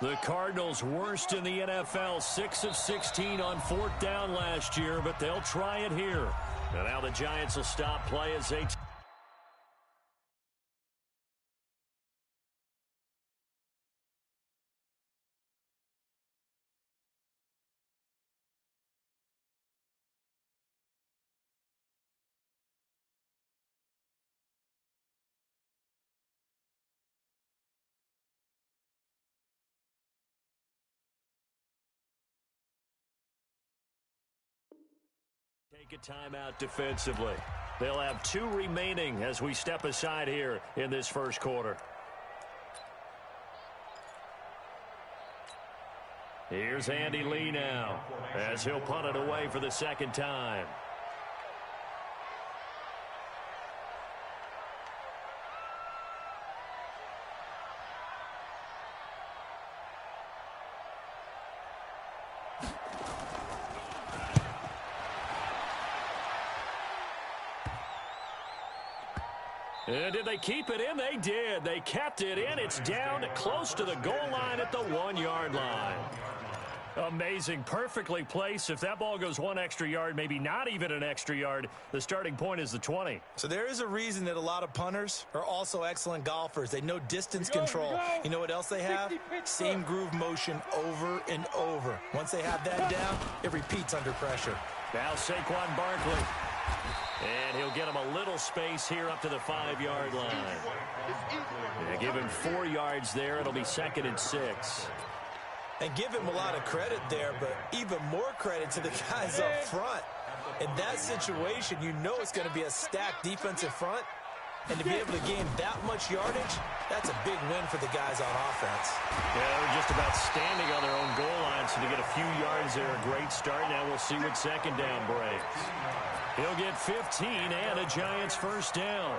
The Cardinals worst in the NFL, 6 of 16 on 4th down last year, but they'll try it here. And now the Giants will stop play as they... Take a timeout defensively. They'll have 2 remaining as we step aside here in this first quarter. Here's Andy Lee now as he'll punt it away for the second time. And did they keep it in? They did. They kept it in. It's down close to the goal line at the 1-yard line. Amazing. Perfectly placed. If that ball goes 1 extra yard, maybe not even an extra yard, the starting point is the 20. So there is a reason that a lot of punters are also excellent golfers. They know distance control. You know what else they have? Same groove motion over and over. Once they have that down, it repeats under pressure. Now Saquon Barkley. And he'll get him a little space here up to the 5-yard line. Yeah, give him 4 yards there. It'll be 2nd and 6. And give him a lot of credit there, but even more credit to the guys up front. In that situation, you know it's going to be a stacked defensive front. And to be able to gain that much yardage, that's a big win for the guys on offense. Yeah, they're just about standing on their own goal line, so to get a few yards there, a great start. Now we'll see what second down breaks. He'll get 15 and a Giants first down.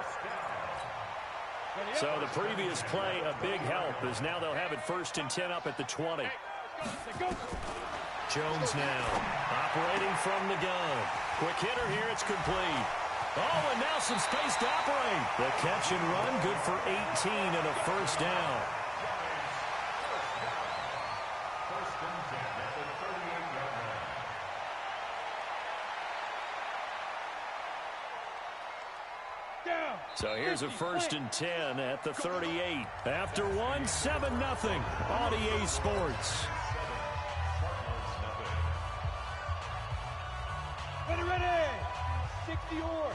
So the previous play, a big help, as now they'll have it 1st and 10 up at the 20. Jones now operating from the gun. Quick hitter here, it's complete. Oh, and now some space to operate. The catch and run, good for 18 and a first down. So here's a 1st and 10 at the 38. After 1, 7-0 on EA Sports. Ready. 60 or.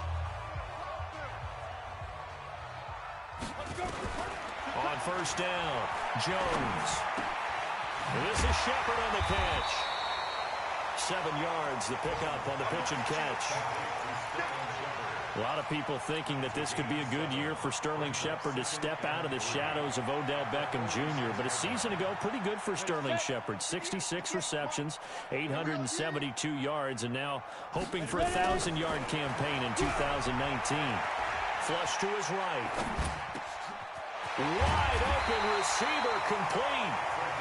On first down, Jones. This is Shepard on the catch. 7 yards, the pickup on the pitch and catch. A lot of people thinking that this could be a good year for Sterling Shepard to step out of the shadows of Odell Beckham Jr. But a season ago, pretty good for Sterling Shepard. 66 receptions, 872 yards, and now hoping for a 1,000-yard campaign in 2019. Flush to his right. Wide open receiver complete.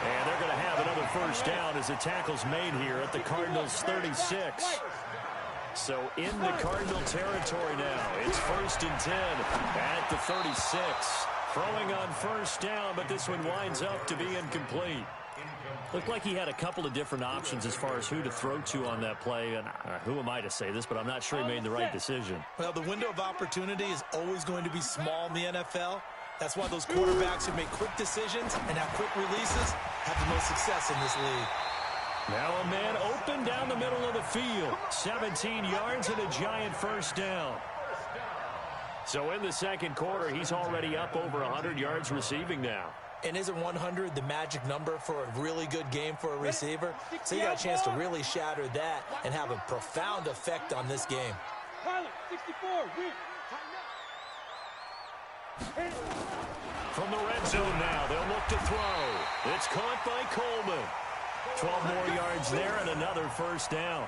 And they're going to have another first down as the tackle's made here at the Cardinals' 36. So in the Cardinal territory now. It's 1st and 10 at the 36. Throwing on first down, but this one winds up to be incomplete. Looked like he had a couple of different options as far as who to throw to on that play. And who am I to say this, but I'm not sure he made the right decision. Well, the window of opportunity is always going to be small in the NFL. That's why those quarterbacks who make quick decisions and have quick releases have the most success in this league. Now a man open down the middle of the field. 17 yards and a Giant first down. So in the second quarter, he's already up over 100 yards receiving now. And isn't 100 the magic number for a really good game for a receiver? So you got a chance to really shatter that and have a profound effect on this game. From the red zone now, they'll look to throw. It's caught by Coleman. 12 more yards there and another first down.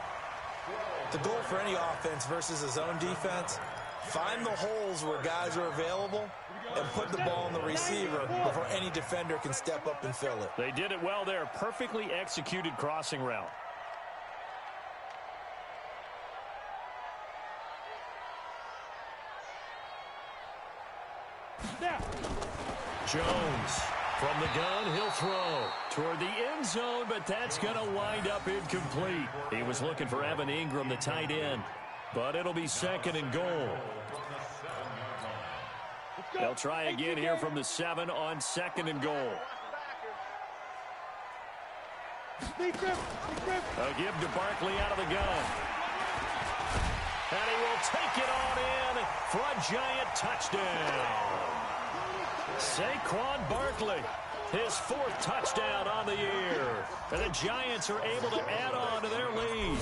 The goal for any offense versus his own defense, find the holes where guys are available and put the ball on the receiver before any defender can step up and fill it. They did it well there. Perfectly executed crossing route. Jones From the gun, he'll throw toward the end zone, but that's going to wind up incomplete. He was looking for Evan Ingram, the tight end, but it'll be 2nd and goal. They'll try again here from the 7 on 2nd and goal. A give to Barkley out of the gun. And he will take it on in for a giant touchdown. Saquon Barkley, his 4th touchdown on the year. And the Giants are able to add on to their lead.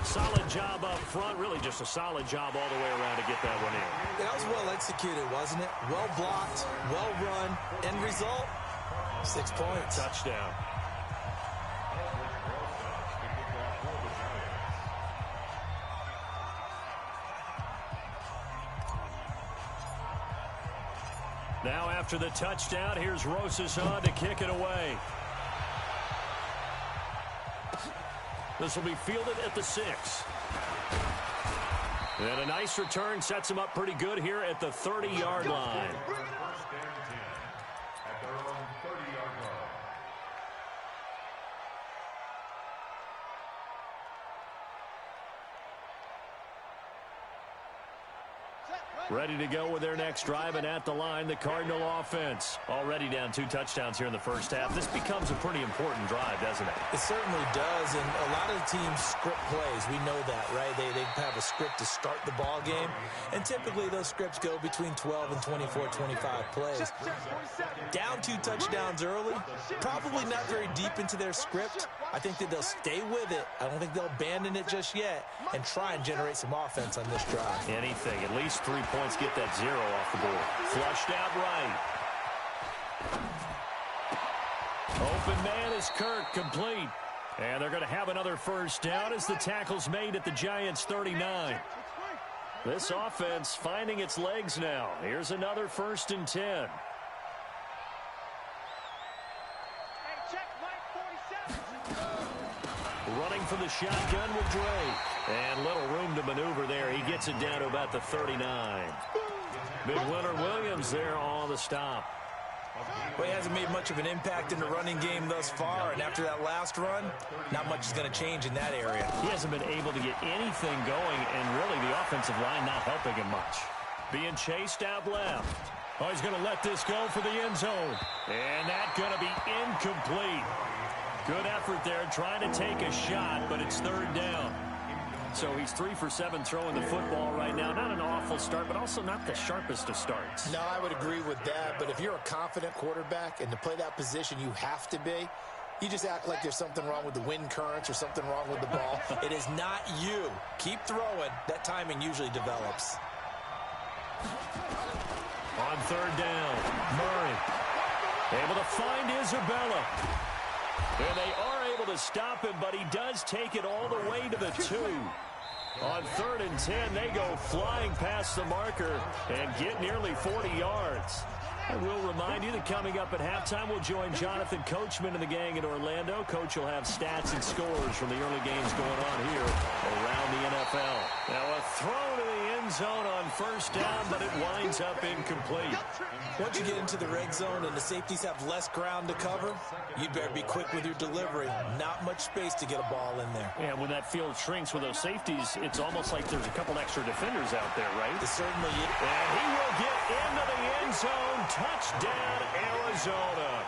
Solid job up front. Really just a solid job all the way around to get that one in. That was well executed, wasn't it? Well blocked, well run. End result, 6 points. Touchdown. Now after the touchdown, here's Rosas on to kick it away. This will be fielded at the 6. And a nice return sets him up pretty good here at the 30-yard line. Ready to go with their next drive, and at the line, the Cardinal offense. Already down 2 touchdowns here in the first half. This becomes a pretty important drive, doesn't it? It certainly does, and a lot of the teams script plays. We know that, right? They have a script to start the ball game, and typically those scripts go between 12 and 24, 25 plays. Down 2 touchdowns early, probably not very deep into their script. I think that they'll stay with it. I don't think they'll abandon it just yet and try and generate some offense on this drive. Anything, at least 3 points, get that 0 off the board. Flushed out right. Open man is Kirk, complete. And they're going to have another first down as the tackle's made at the Giants' 39. This offense finding its legs now. Here's another 1st and 10. Running for the shotgun with Dre. And little room to maneuver there. He gets it down to about the 39. Big winner Williams there on the stop. Well, he hasn't made much of an impact in the running game thus far, and after that last run, not much is going to change in that area. He hasn't been able to get anything going, and really the offensive line not helping him much. Being chased out left. Oh, he's going to let this go for the end zone. And that's going to be incomplete. Good effort there, trying to take a shot, but it's 3rd down. So he's 3 for 7 throwing the football right now. Not an awful start, but also not the sharpest of starts. No, I would agree with that. But if you're a confident quarterback and to play that position you have to be, you just act like there's something wrong with the wind currents or something wrong with the ball. It is not you. Keep throwing. That timing usually develops. On 3rd down, Murray able to find Isabella. And they are able to stop him, but he does take it all the way to the 2. On 3rd and 10, they go flying past the marker and get nearly 40 yards. I will remind you that coming up at halftime, we'll join Jonathan Coachman and the gang in Orlando. Coach will have stats and scores from the early games going on here around the NFL. Now a throw to the end zone on 1st down, but it winds up incomplete. Once you get into the red zone and the safeties have less ground to cover, you'd better be quick with your delivery. Not much space to get a ball in there. Yeah, when that field shrinks with those safeties, it's almost like there's a couple extra defenders out there, right? It certainly is. And he will get into the end zone. Touchdown, Arizona.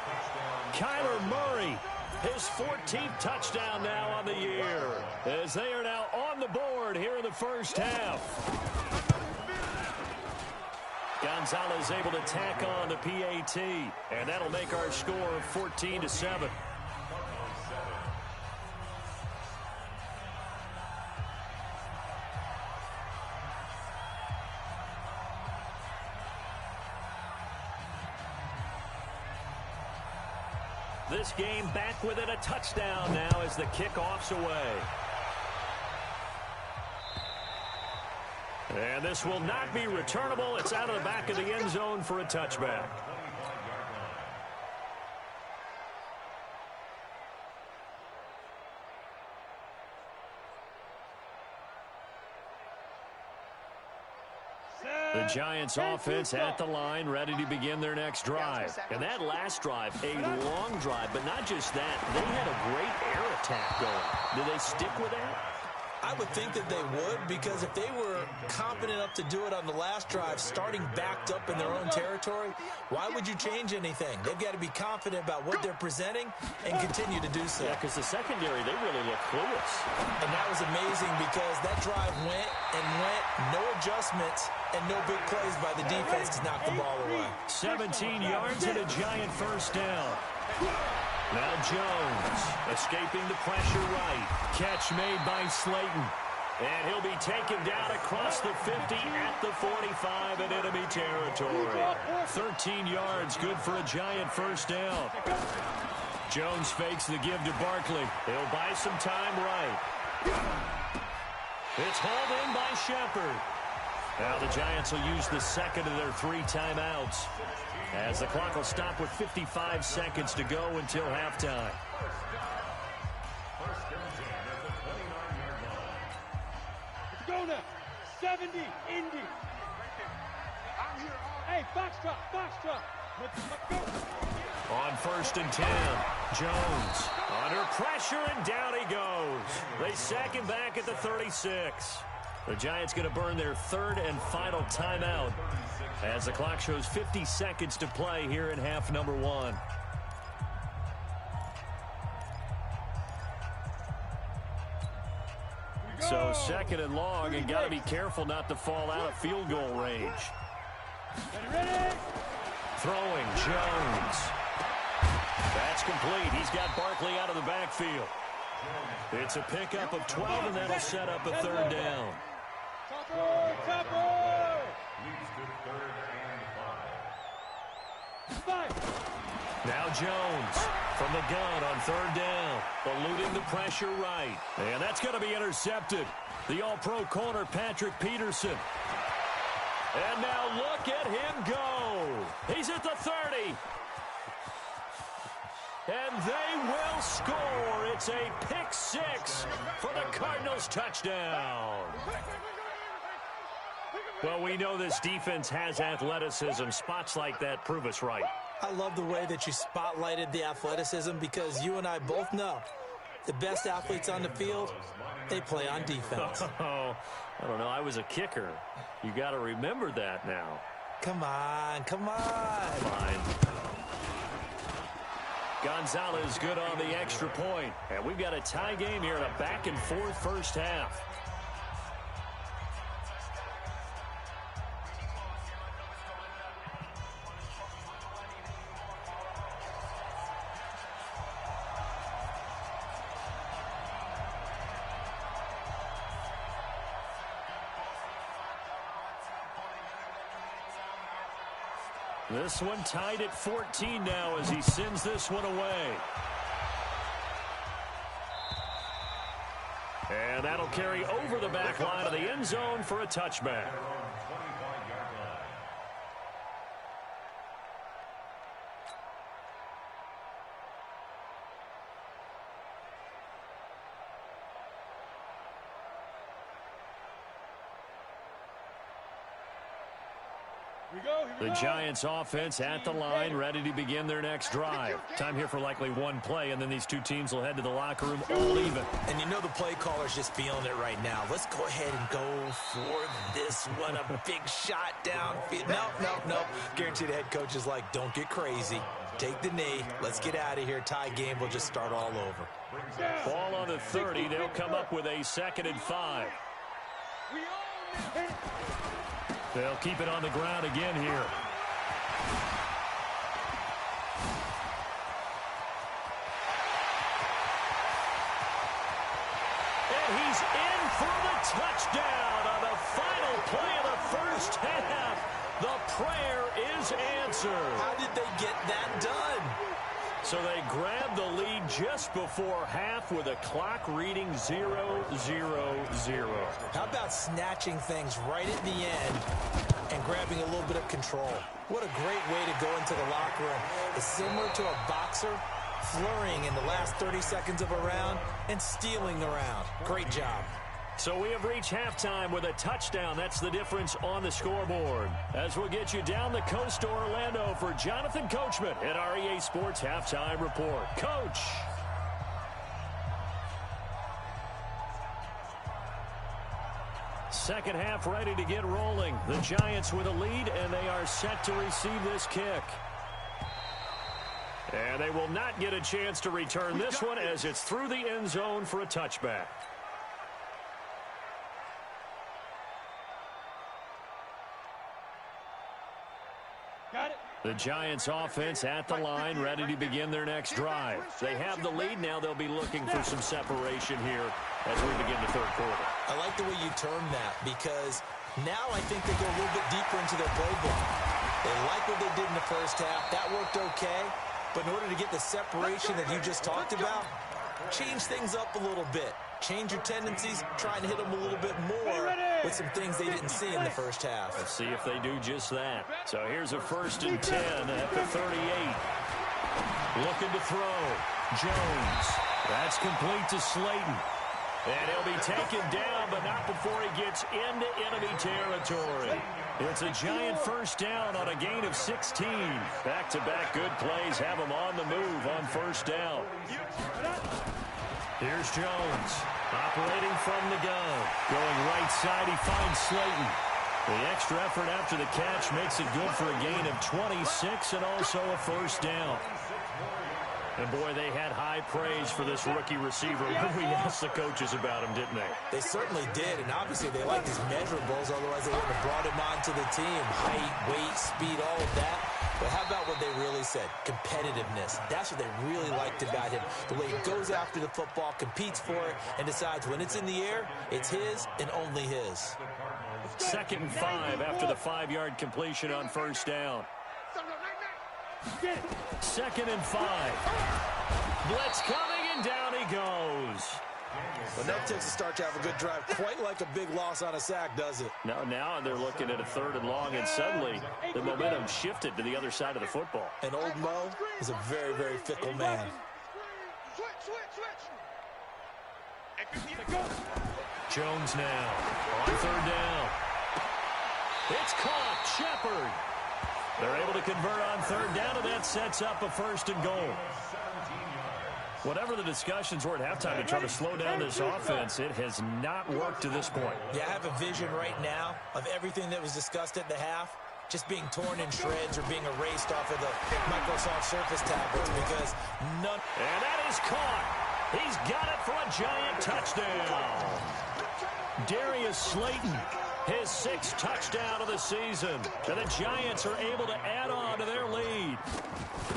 Kyler Murray, his 14th touchdown now on the year, as they are now on the board here in the first half. Gonzalez able to tack on the PAT, and that'll make our score 14-7. This game back within a touchdown now as the kickoff's away. And this will not be returnable. It's out of the back of the end zone for a touchback. Set. The Giants offense at the line, ready to begin their next drive. And that last drive, a long drive, but not just that. They had a great air attack going. Do they stick with that? I would think that they would, because if they were confident enough to do it on the last drive, starting backed up in their own territory, why would you change anything? They've got to be confident about what they're presenting and continue to do so. Yeah, because the secondary, they really look clueless. And that was amazing because that drive went and went, no adjustments, and no big plays by the defense to knock the ball away. 17 yards and a Giant first down. Now Jones escaping the pressure right. Catch made by Slayton. And he'll be taken down across the 50 at the 45 in enemy territory. 13 yards, good for a Giant first down. Jones fakes the give to Barkley. He'll buy some time right. It's hauled in by Shepard. Now the Giants will use the second of their 3 timeouts, as the clock will stop with 55 seconds to go until halftime. Let's go now. 70, Indy. Hey, Foxtrot. Let's go. On 1st and 10, Jones under pressure, and down he goes. They sack him back at the 36. The Giants going to burn their 3rd and final timeout, as the clock shows 50 seconds to play here in half number 1. So 2nd and long, and got to be careful not to fall out of field goal range. Ready? Throwing, Jones. That's complete. He's got Barkley out of the backfield. It's a pickup of 12, and that'll set up a 3rd down. Topper! Now Jones from the gun on 3rd down, eluding the pressure right. And that's going to be intercepted. The all-pro corner, Patrick Peterson. And now look at him go. He's at the 30. And they will score. It's a pick 6 for the Cardinals touchdown. Well, we know this defense has athleticism. Spots like that prove us right. I love the way that you spotlighted the athleticism, because you and I both know the best athletes on the field, they play on defense. Oh, I don't know. I was a kicker. You got to remember that now. Come on. Fine. Gonzalez good on the extra point. And we've got a tie game here in a back-and-forth first half. This one tied at 14 now as he sends this one away. And that'll carry over the back line of the end zone for a touchback. The Giants offense at the line, ready to begin their next drive. Time here for likely one play, and then these two teams will head to the locker room all even. And you know the play caller's just feeling it right now. Let's go ahead and go for this one. A big shot downfield. Nope. Guarantee the head coach is like, don't get crazy. Take the knee. Let's get out of here. Tie game will just start all over. Ball on the 30. They'll come up with a 2nd and 5. They'll keep it on the ground again here. And he's in for the touchdown on the final play of the first half. The prayer is answered. How did they get that done? So they grabbed the lead just before half with a clock reading 0-0-0. How about snatching things right at the end and grabbing a little bit of control? What a great way to go into the locker room. It's similar to a boxer flurrying in the last 30 seconds of a round and stealing the round. Great job. So we have reached halftime with a touchdown. That's the difference on the scoreboard. As we'll get you down the coast to Orlando for Jonathan Coachman at our EA Sports Halftime Report. Coach. Second half ready to get rolling. The Giants with a lead, and they are set to receive this kick. And they will not get a chance to return this one as it's through the end zone for a touchback. The Giants offense at the line, ready to begin their next drive. They have the lead. Now they'll be looking for some separation here as we begin the third quarter. I like the way you term that, because now I think they go a little bit deeper into their playbook. They like what they did in the first half. That worked okay. But in order to get the separation that you just talked about, change things up a little bit. Change your tendencies, try and hit them a little bit more with some things they didn't see in the first half. Let's see if they do just that. So here's a 1st and 10 at the 38. Looking to throw. Jones. That's complete to Slayton. And he'll be taken down, but not before he gets into enemy territory. It's a Giant first down on a gain of 16. Back-to-back good plays have him on the move on first down. Here's Jones, operating from the gun. Going right side, he finds Slayton. The extra effort after the catch makes it good for a gain of 26 and also a first down. And, boy, they had high praise for this rookie receiver when we asked the coaches about him, didn't they? They certainly did, and obviously they liked his measurables, otherwise they wouldn't have brought him onto the team. Height, weight, speed, all of that. But how about what they really said? Competitiveness. That's what they really liked about him. The way he goes after the football, competes for it, and decides when it's in the air, it's his and only his. 2nd and 5 after the 5-yard completion on first down. 2nd and 5. Blitz coming, and down he goes. Well, that takes a start to have a good drive. Quite like a big loss on a sack, does it? Now they're looking at a 3rd and long, and suddenly the momentum shifted to the other side of the football. And old Mo is a very, very fickle man. Jones now on 3rd down. It's caught. Shepard. They're able to convert on 3rd down, and that sets up a 1st and goal. Whatever the discussions were at halftime to try to slow down this offense, it has not worked to this point. Yeah, I have a vision right now of everything that was discussed at the half just being torn in shreds or being erased off of the Microsoft Surface tablets because none... And that is caught. He's got it for a Giant touchdown. Darius Slayton, his 6th touchdown of the season. And the Giants are able to add on to their lead.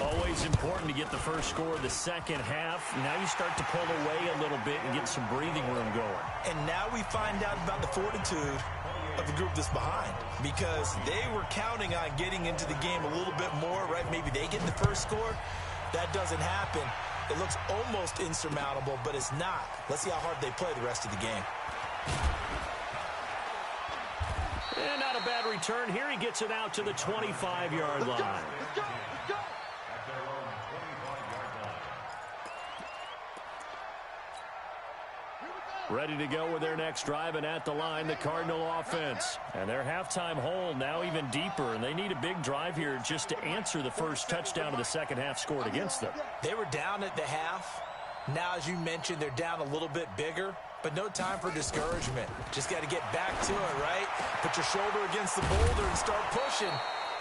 Always important to get the first score of the second half. Now you start to pull away a little bit and get some breathing room going. And now we find out about the fortitude of the group that's behind, because they were counting on getting into the game a little bit more, right? Maybe they get the first score. That doesn't happen. It looks almost insurmountable, but it's not. Let's see how hard they play the rest of the game. And not a bad return here. He gets it out to the 25-yard line. Ready to go with their next drive, and at the line, the Cardinal offense. And their halftime hole now even deeper, and they need a big drive here just to answer the first touchdown of the second half scored against them. They were down at the half. Now, as you mentioned, they're down a little bit bigger, but no time for discouragement. Just got to get back to it, right? Put your shoulder against the boulder and start pushing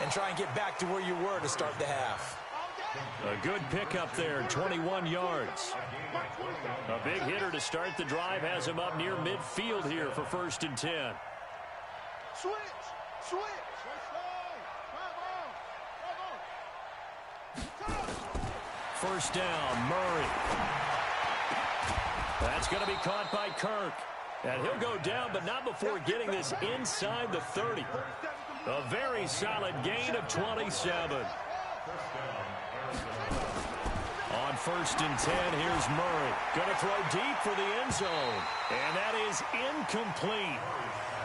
and try and get back to where you were to start the half. A good pickup there, 21 yards. A big hitter to start the drive has him up near midfield here for 1st and 10. First down, Murray. That's going to be caught by Kirk. And he'll go down, but not before getting this inside the 30. A very solid gain of 27. On 1st and 10, here's Murray. Going to throw deep for the end zone. And that is incomplete.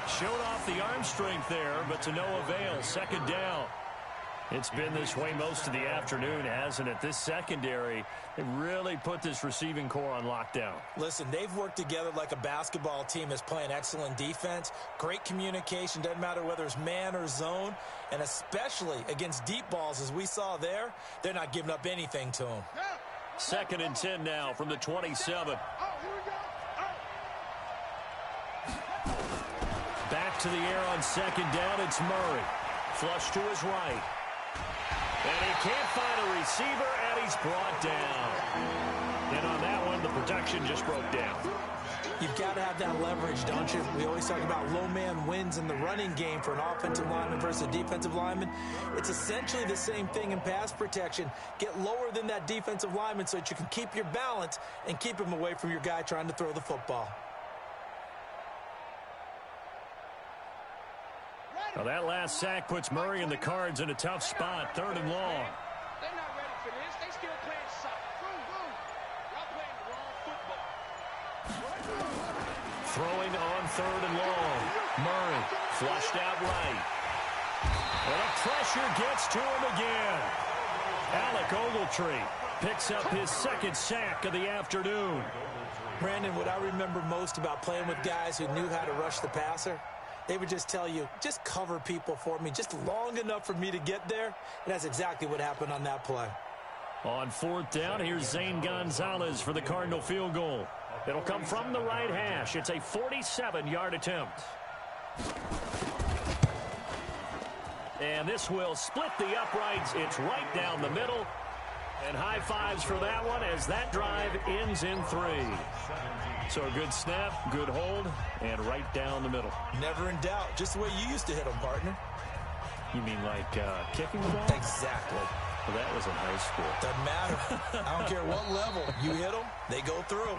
Showed off the arm strength there, but to no avail. 2nd down. It's been this way most of the afternoon, hasn't it? This secondary, they really put this receiving core on lockdown. Listen, they've worked together like a basketball team that's playing excellent defense. Great communication, doesn't matter whether it's man or zone. And especially against deep balls, as we saw there, they're not giving up anything to them. 2nd and 10 now from the 27. Back to the air on 2nd down, it's Murray. Flush to his right. And he can't find a receiver, and he's brought down. And on that one, the protection just broke down. You've got to have that leverage, don't you? We always talk about low man wins in the running game for an offensive lineman versus a defensive lineman. It's essentially the same thing in pass protection. Get lower than that defensive lineman so that you can keep your balance and keep him away from your guy trying to throw the football. Well, that last sack puts Murray and the Cards in a tough spot. 3rd and long. They're not ready for this. They still playing soccer. Y'all playing the wrong football. Throwing on 3rd and long. Murray flushed out right. And the pressure gets to him again. Alec Ogletree picks up his 2nd sack of the afternoon. Brandon, what I remember most about playing with guys who knew how to rush the passer, they would just tell you, just cover people for me, just long enough for me to get there. And that's exactly what happened on that play. On 4th down, here's Zane Gonzalez for the Cardinal field goal. It'll come from the right hash. It's a 47-yard attempt. And this will split the uprights. It's right down the middle. And high fives for that one as that drive ends in 3. So a good snap, good hold, and right down the middle. Never in doubt. Just the way you used to hit them, partner. You mean like kicking the ball? Exactly. Well, that was in high school. Doesn't matter. I don't care what level. You hit them, they go through.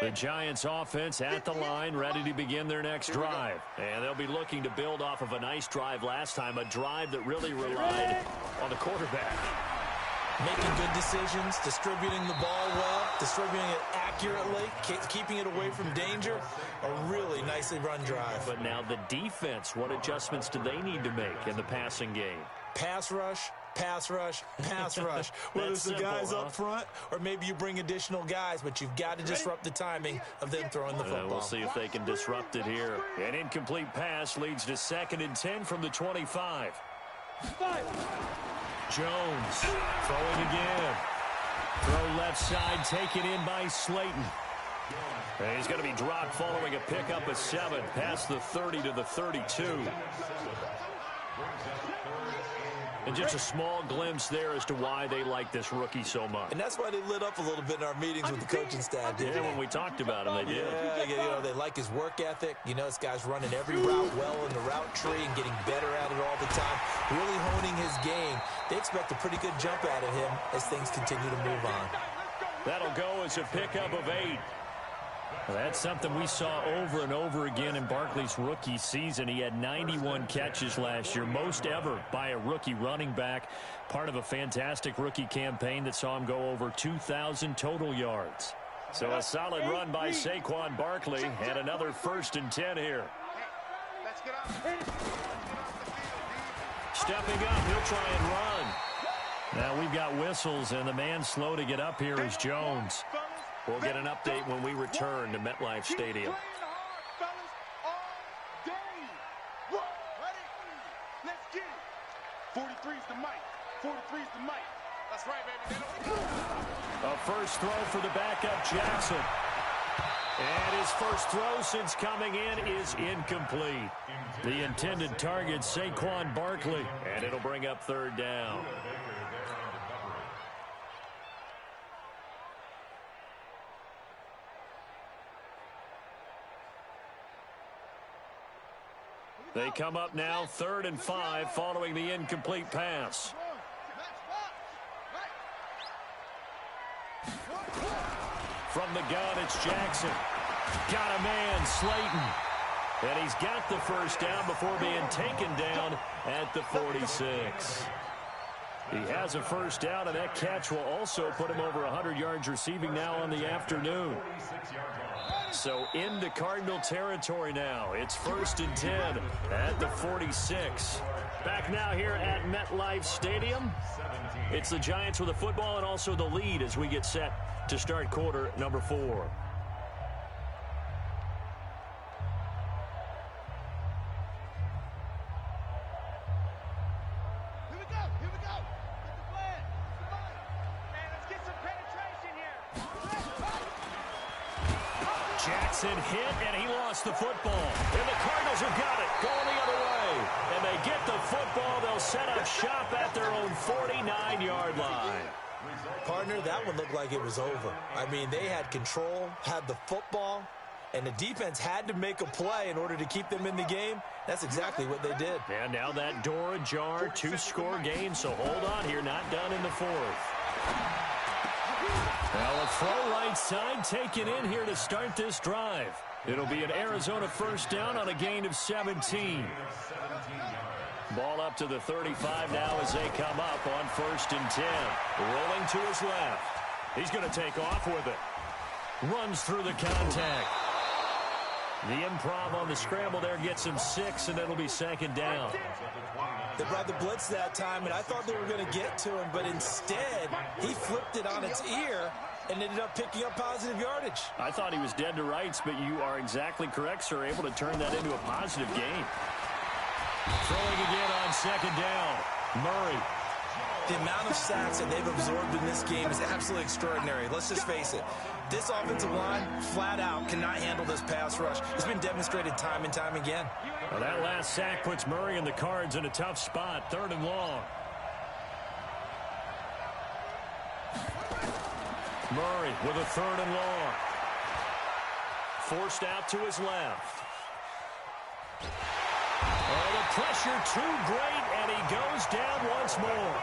The Giants offense at the line, ready to begin their next drive. And they'll be looking to build off of a nice drive last time, a drive that really relied on the quarterback. Making good decisions, distributing the ball well, distributing it accurately, keeping it away from danger. A really nicely run drive. But now the defense, what adjustments do they need to make in the passing game? Pass rush, pass rush, pass rush. Whether it's the guys up front or maybe you bring additional guys, but you've got to disrupt the timing of them throwing the football. We'll see if they can disrupt it here. An incomplete pass leads to 2nd and 10 from the 25. Jones throwing again. Throw left side, taken in by Slayton. And he's going to be dropped following a pickup of 7 past the 30 to the 32. And just a small glimpse there as to why they like this rookie so much. And that's why they lit up a little bit in our meetings with the coaching staff. Yeah, when we talked about him, they did. Yeah, they like his work ethic. You know, this guy's running every route well in the route tree and getting better at it all the time. Really honing his game. They expect a pretty good jump out of him as things continue to move on. That'll go as a pickup of 8. Well, that's something we saw over and over again in Barkley's rookie season. He had 91 catches last year, most ever by a rookie running back. Part of a fantastic rookie campaign that saw him go over 2,000 total yards. So a solid run by Saquon Barkley and another 1st and 10 here. Stepping up, he'll try and run. Now we've got whistles, and the man slow to get up here is Jones. We'll get an update when we return to MetLife Stadium. 43's the mic. 43's the mic. That's right, baby. A first throw for the backup, Jackson. And his first throw since coming in is incomplete. The intended target, Saquon Barkley. And it'll bring up 3rd down. They come up now 3rd and 5 following the incomplete pass. From the gun, it's Jackson. Got a man, Slayton. And he's got the first down before being taken down at the 46. He has a first down, and that catch will also put him over 100 yards receiving now on the afternoon. So into Cardinal territory now. It's 1st and 10 at the 46. Back now here at MetLife Stadium. It's the Giants with the football and also the lead as we get set to start quarter number 4. Jackson hit, and he lost the football. And the Cardinals have got it, going the other way. And they get the football. They'll set up shop at their own 49-yard line. Partner, that one looked like it was over. I mean, they had control, had the football, and the defense had to make a play in order to keep them in the game. That's exactly what they did. And now that door ajar, 2-score game, so hold on here, not done in the 4th. Well, a throw right side taken in here to start this drive. It'll be an Arizona first down on a gain of 17. Ball up to the 35 now as they come up on 1st and 10. Rolling to his left. He's going to take off with it. Runs through the contact. The improv on the scramble there gets him 6, and it'll be 2nd down. They brought the blitz that time, and I thought they were going to get to him, but instead, he flipped it on its ear and ended up picking up positive yardage. I thought he was dead to rights, but you are exactly correct, sir. Able to turn that into a positive gain. Throwing again on 2nd down. Murray. The amount of sacks that they've absorbed in this game is absolutely extraordinary. Let's just face it. This offensive line, flat out, cannot handle this pass rush. It's been demonstrated time and time again. Well, that last sack puts Murray and the Cards in a tough spot. 3rd and long. Murray with a 3rd and long. Forced out to his left. Oh, the pressure too great, and he goes down once more.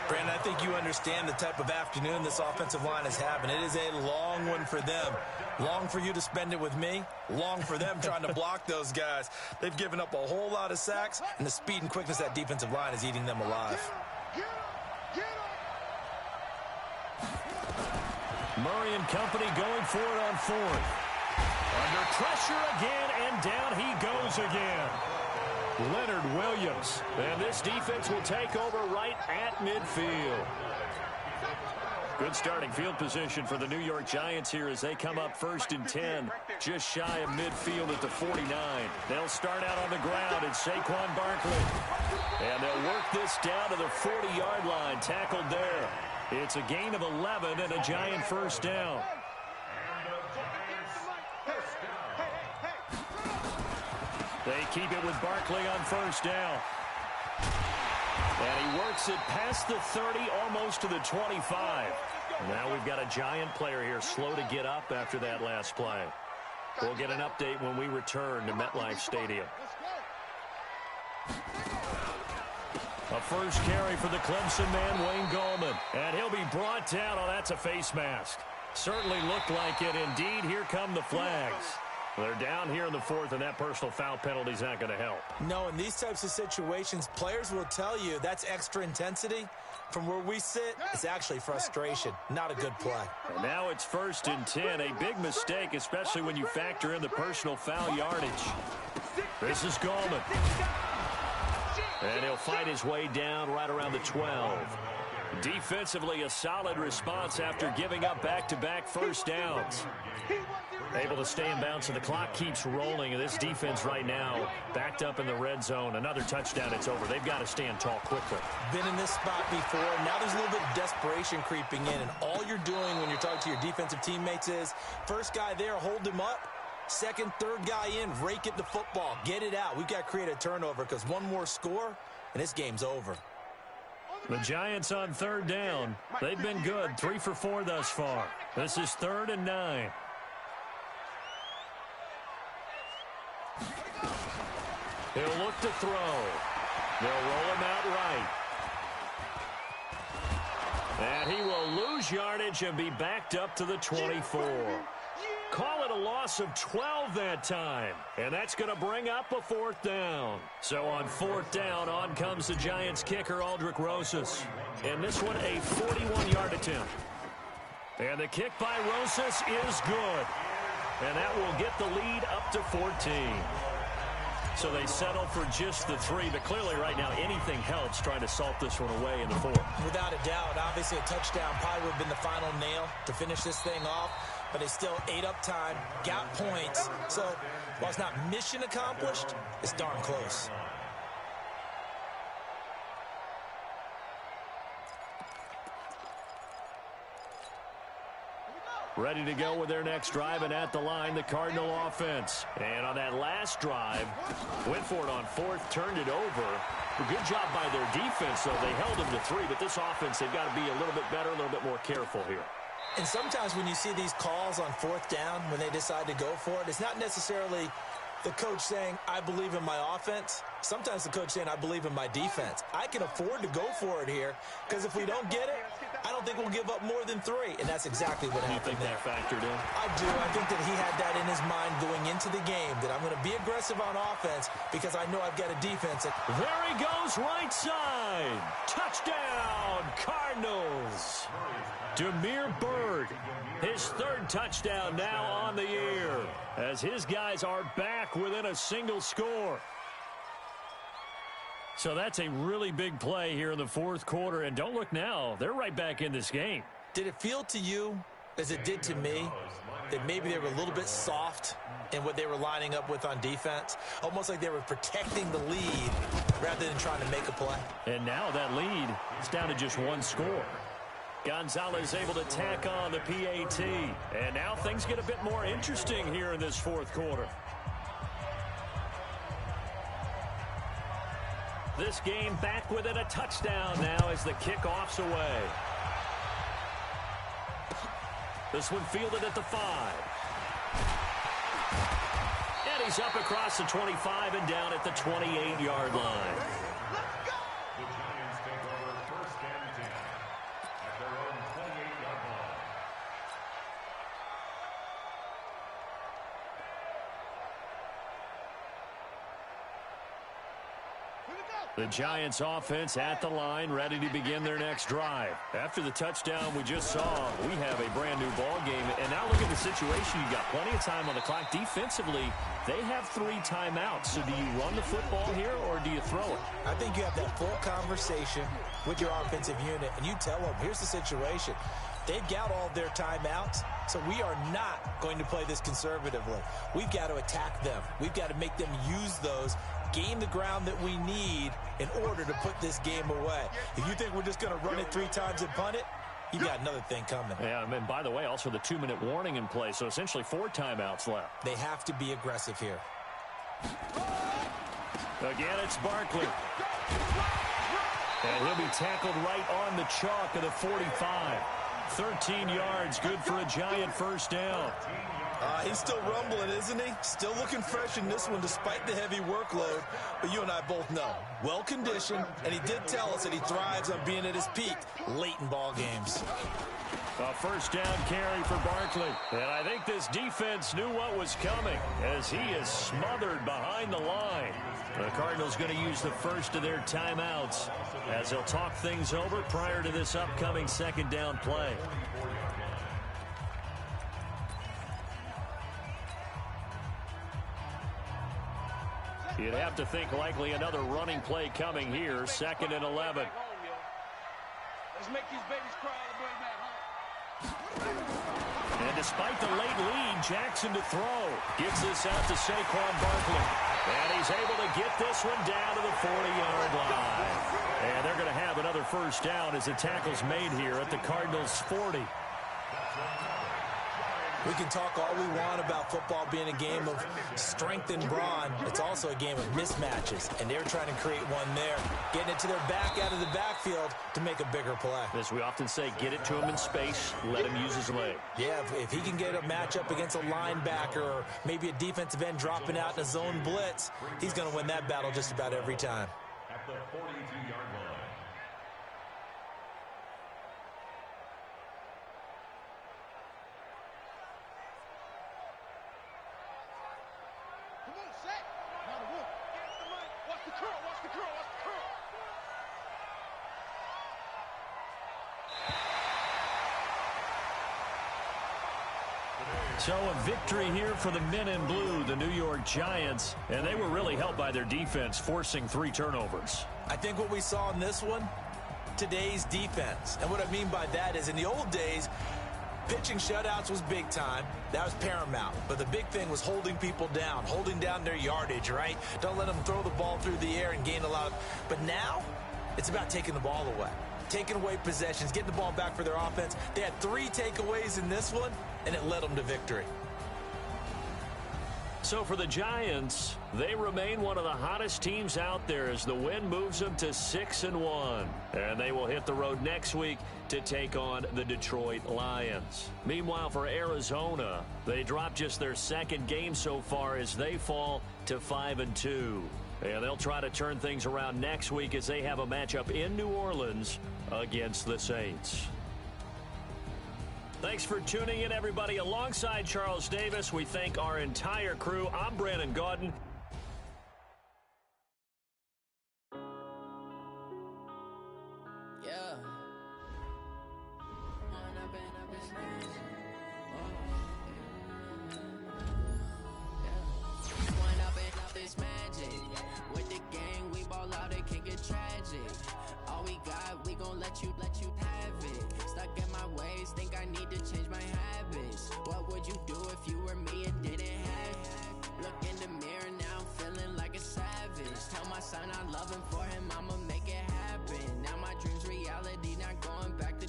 Brandon, I think you understand the type of afternoon this offensive line is having. It is a long one for them. Long for you to spend it with me. Long for them trying to block those guys. They've given up a whole lot of sacks, and the speed and quickness of that defensive line is eating them alive. Murray and company going for it on 4th. Under pressure again, and down he goes again. Leonard Williams. And this defense will take over right at midfield. Good starting field position for the New York Giants here as they come up 1st and 10. Just shy of midfield at the 49. They'll start out on the ground. It's Saquon Barkley. And they'll work this down to the 40-yard line. Tackled there. It's a gain of 11 and a Giant first down. They keep it with Barkley on 1st down. And he works it past the 30, almost to the 25. Now we've got a Giant player here slow to get up after that last play. We'll get an update when we return to MetLife Stadium. A first carry for the Clemson man, Wayne Gallman. And he'll be brought down. Oh, that's a face mask. Certainly looked like it. Indeed, here come the flags. They're down here in the 4th, and that personal foul penalty is not going to help. No, in these types of situations, players will tell you that's extra intensity. From where we sit, it's actually frustration. Not a good play. And now it's 1st and 10. A big mistake, especially when you factor in the personal foul yardage. This is Gallman. And he'll fight his way down right around the 12. Defensively, a solid response after giving up back-to-back first downs. Able to stay in bounds, so the clock keeps rolling. And this defense right now backed up in the red zone. Another touchdown, it's over. They've got to stand tall quickly. Been in this spot before. Now there's a little bit of desperation creeping in. And all you're doing when you're talking to your defensive teammates is, first guy there, hold him up. Second, third guy in, rake at the football. Get it out. We've got to create a turnover because one more score, and this game's over. The Giants on 3rd down. They've been good, 3 for 4 thus far. This is 3rd and 9. He'll look to throw. They'll roll him out right. And he will lose yardage and be backed up to the 24. Call it a loss loss of 12 that time. And that's going to bring up a 4th down. So on 4th down, on comes the Giants kicker, Aldrich Rosas. And this one, a 41-yard attempt. And the kick by Rosas is good. And that will get the lead up to 14. So they settle for just the 3. But clearly right now, anything helps trying to salt this one away in the 4th. Without a doubt, obviously a touchdown probably would have been the final nail to finish this thing off. But they still ate up time, got points. So while it's not mission accomplished, it's darn close. Ready to go with their next drive, and at the line, the Cardinal offense. And on that last drive, went for it on 4th, turned it over. A good job by their defense, though. They held them to 3, but this offense, they've got to be a little bit better, a little bit more careful here. And sometimes when you see these calls on 4th down, when they decide to go for it, it's not necessarily the coach saying, I believe in my offense. Sometimes the coach saying, I believe in my defense. I can afford to go for it here, because if we don't get it, I don't think we'll give up more than 3. And that's exactly what happened there. You think that factored in? I do. I think that he had that in his mind going into the game, that I'm going to be aggressive on offense because I know I've got a defense. There he goes, right side. Touchdown, Cardinals. Damiere Byrd, his 3rd touchdown now on the year, as his guys are back within a single score. So that's a really big play here in the 4th quarter. And don't look now, they're right back in this game. Did it feel to you, as it did to me, that maybe they were a little bit soft in what they were lining up with on defense? Almost like they were protecting the lead rather than trying to make a play. And now that lead is down to just 1 score. Gonzalez able to tack on the PAT. And now things get a bit more interesting here in this 4th quarter. This game back within a touchdown now as the kickoff's away. This one fielded at the 5. And he's up across the 25 and down at the 28-yard line. The Giants take over 1st and 10 at their own 28-yard line. The Giants offense at the line, ready to begin their next drive. After the touchdown we just saw, we have a brand new ball game. And now look at the situation. You've got plenty of time on the clock. Defensively, they have 3 timeouts. So do you run the football here or do you throw it? I think you have that full conversation with your offensive unit, and you tell them, here's the situation. They've got all their timeouts, so we are not going to play this conservatively. We've got to attack them. We've got to make them use those, gain the ground that we need in order to put this game away. If you think we're just going to run it 3 times and punt it, you've got another thing coming. Yeah, and by the way, also the 2-minute warning in play, so essentially 4 timeouts left. They have to be aggressive here. Again, it's Barkley. And he'll be tackled right on the chalk of the 45. 13 yards, good for a Giant 1st down. He's still rumbling, isn't he? Still looking fresh in this one despite the heavy workload. But you and I both know, well-conditioned, and he did tell us that he thrives on being at his peak late in ball games. A 1st down carry for Barkley. And I think this defense knew what was coming as he is smothered behind the line. The Cardinals going to use the first of their timeouts as they'll talk things over prior to this upcoming 2nd down play. You'd have to think likely another running play coming here, 2nd and 11. Let's make these babies cry all the way back home. And despite the late lead, Jackson to throw. Gives this out to Saquon Barkley. And he's able to get this one down to the 40-yard line. And they're going to have another 1st down as the tackle's made here at the Cardinals' 40. We can talk all we want about football being a game of strength and brawn. It's also a game of mismatches, and they're trying to create one there, getting it to their back out of the backfield to make a bigger play. As we often say, get it to him in space, let him use his leg. Yeah, if he can get a matchup against a linebacker or maybe a defensive end dropping out in a zone blitz, he's going to win that battle just about every time. At the 42-yard line. curl, watch the curl, watch the curl. So a victory here for the men in blue, the New York Giants, and they were really helped by their defense, forcing 3 turnovers. I think what we saw in this one, today's defense. And what I mean by that is in the old days, pitching shutouts was big time. That was paramount. But the big thing was holding people down, holding down their yardage, right? Don't let them throw the ball through the air and gain a lot of... But now, it's about taking the ball away. Taking away possessions, getting the ball back for their offense. They had 3 takeaways in this one, and it led them to victory. So for the Giants, they remain one of the hottest teams out there as the win moves them to 6-1. And they will hit the road next week to take on the Detroit Lions. Meanwhile, for Arizona, they dropped just their 2nd game so far as they fall to 5-2. And they'll try to turn things around next week as they have a matchup in New Orleans against the Saints. Thanks for tuning in, everybody. Alongside Charles Davis, we thank our entire crew. I'm Brandon Gaudin. Let you have it. Stuck in my ways, think I need to change my habits. What would you do if you were me and didn't have it? Look in the mirror now, I'm feeling like a savage. Tell my son I love him, for him I'ma make it happen. Now my dream's reality, not going back to.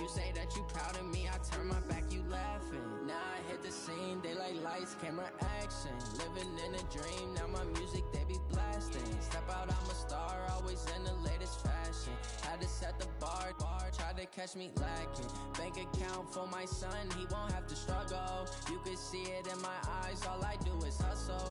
You say that you proud of me, I turn my back, you laughing. Now I hit the scene, daylight lights, camera action. Living in a dream, now my music they be blasting. Step out, I'm a star, always in the latest fashion. Had to set the bar, try to catch me lacking. Bank account for my son, he won't have to struggle. You can see it in my eyes, all I do is hustle.